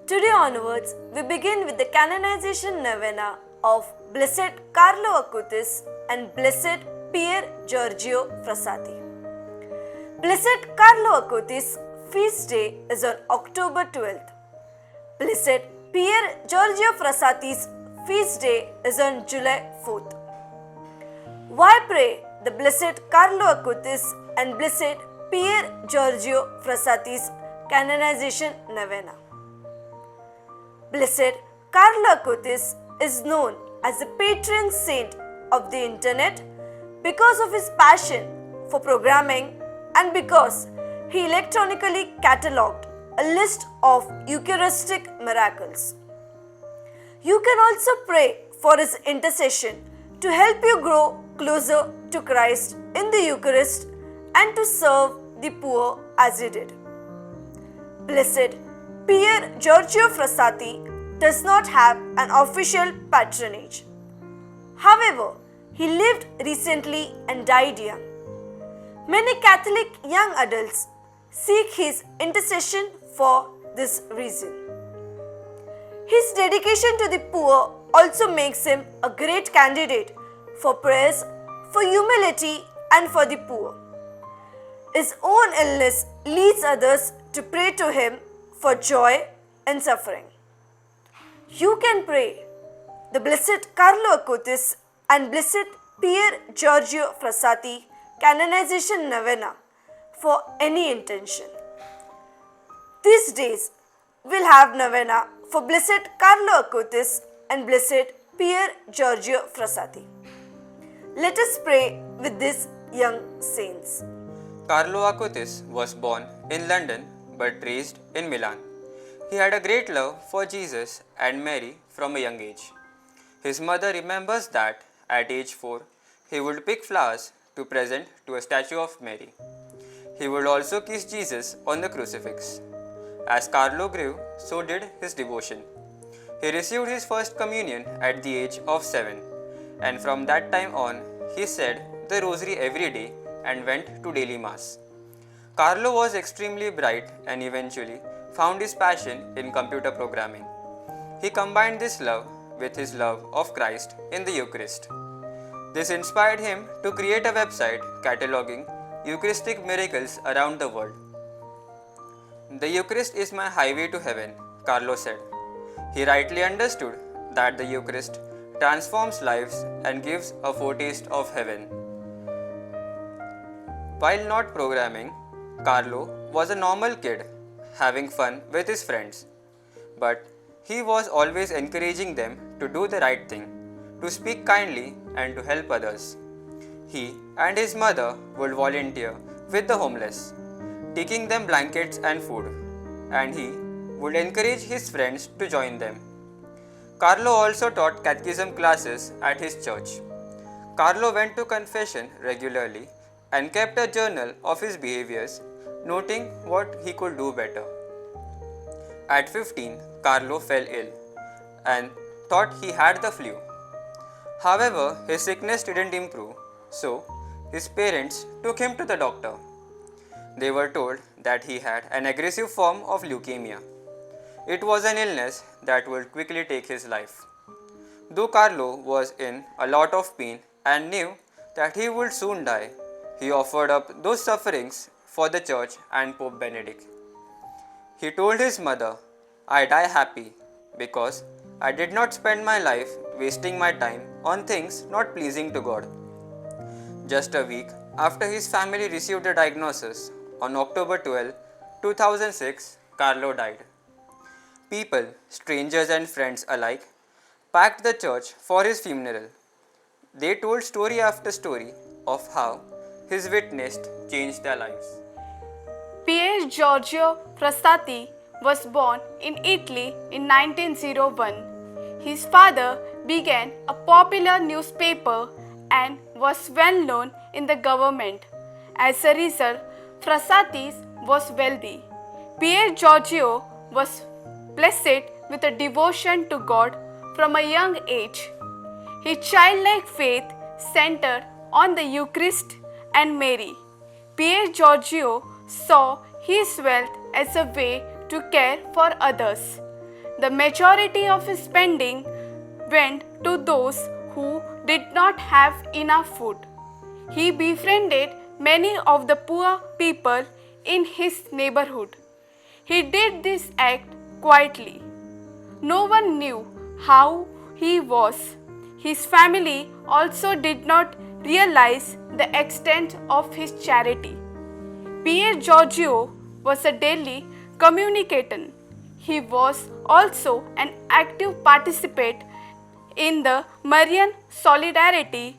Today onwards, we begin with the canonization novena of Blessed Carlo Acutis and Blessed Pier Giorgio Frassati. Blessed Carlo Acutis' feast day is on October 12th. Blessed Pier Giorgio Frassati's feast day is on July 4th. Why pray the Blessed Carlo Acutis and Blessed Pier Giorgio Frassati's canonization novena? Blessed Carlo Acutis is known as the patron saint of the internet because of his passion for programming and because he electronically catalogued a list of Eucharistic miracles. You can also pray for his intercession to help you grow closer to Christ in the Eucharist and to serve the poor as he did. Blessed Pier Giorgio Frassati does not have an official patronage. However, he lived recently and died young. Many Catholic young adults seek his intercession for this reason. His dedication to the poor also makes him a great candidate for prayers for humility and for the poor. His own illness leads others to pray to him for joy and suffering. You can pray the Blessed Carlo Acutis and Blessed Pier Giorgio Frassati canonization novena for any intention. These days we'll have novena for Blessed Carlo Acutis and Blessed Pier Giorgio Frassati. Let us pray with these young saints. Carlo Acutis was born in London but raised in Milan. He had a great love for Jesus and Mary from a young age. His mother remembers that at age 4, he would pick flowers to present to a statue of Mary. He would also kiss Jesus on the crucifix. As Carlo grew, so did his devotion. He received his first communion at the age of 7, and from that time on, he said the rosary every day and went to daily mass. Carlo was extremely bright and eventually found his passion in computer programming. He combined this love with his love of Christ in the Eucharist. This inspired him to create a website cataloging Eucharistic miracles around the world. The Eucharist is my highway to heaven, Carlo said. He rightly understood that the Eucharist transforms lives and gives a foretaste of heaven. While not programming, Carlo was a normal kid, having fun with his friends. But he was always encouraging them to do the right thing, to speak kindly and to help others. He and his mother would volunteer with the homeless, taking them blankets and food, and he would encourage his friends to join them. Carlo also taught catechism classes at his church. Carlo went to confession regularly and kept a journal of his behaviors, noting what he could do better. At 15, Carlo fell ill and thought he had the flu. However, his sickness didn't improve, so his parents took him to the doctor. They were told that he had an aggressive form of leukemia. It was an illness that would quickly take his life. Though Carlo was in a lot of pain and knew that he would soon die, he offered up those sufferings for the church and Pope Benedict. He told his mother, "I die happy because I did not spend my life wasting my time on things not pleasing to God." Just a week after his family received the diagnosis, on October 12, 2006, Carlo died. People, strangers and friends alike, packed the church for his funeral. They told story after story of how his witness changed their lives. Pier Giorgio Frassati was born in Italy in 1901. His father began a popular newspaper and was well known in the government. As a result, Frassati was wealthy. Pier Giorgio was blessed with a devotion to God from a young age. His childlike faith centered on the Eucharist and Mary. Pier Giorgio saw his wealth as a way to care for others. the majority of his spending went to those who did not have enough food. He befriended many of the poor people in his neighborhood. He did this act quietly. No one knew how he was. His family also did not realize the extent of his charity. Pierre Giorgio was a daily communicator. He was also an active participant in the Marian Solidarity,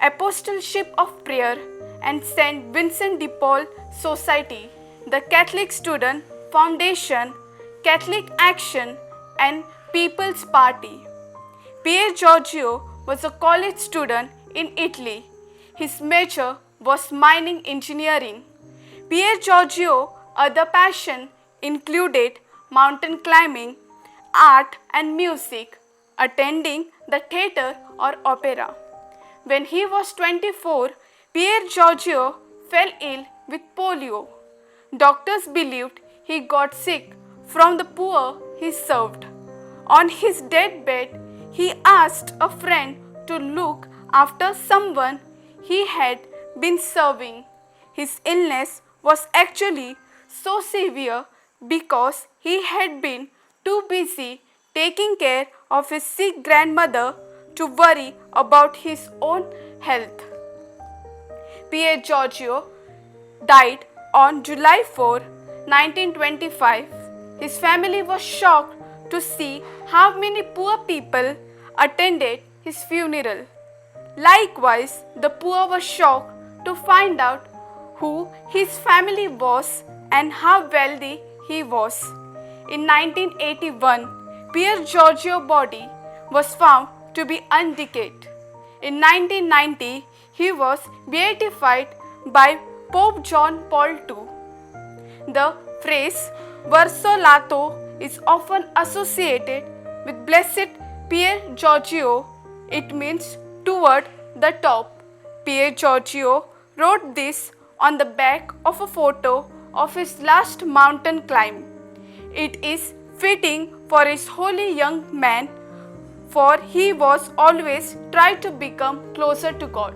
Apostleship of Prayer, and St. Vincent de Paul Society, the Catholic Student Foundation, Catholic Action, and People's Party. Pier Giorgio was a college student in Italy. His major was mining engineering. Pier Giorgio's other passion included mountain climbing, art and music, attending the theatre or opera. When he was 24, Pier Giorgio fell ill with polio. Doctors believed he got sick from the poor he served. On his deathbed, he asked a friend to look after someone he had been serving. His illness was actually so severe because he had been too busy taking care of his sick grandmother to worry about his own health. Pier Giorgio died on July 4, 1925. His family was shocked to see how many poor people attended his funeral. Likewise, the poor were shocked to find out who his family was and how wealthy he was. In 1981, Pier Giorgio's body was found to be undecayed. In 1990, he was beatified by Pope John Paul II. The phrase verso lato is often associated with Blessed Pier Giorgio. It means toward the top. Pier Giorgio wrote this on the back of a photo of his last mountain climb. It is fitting for his holy young man, for he was always tried to become closer to God.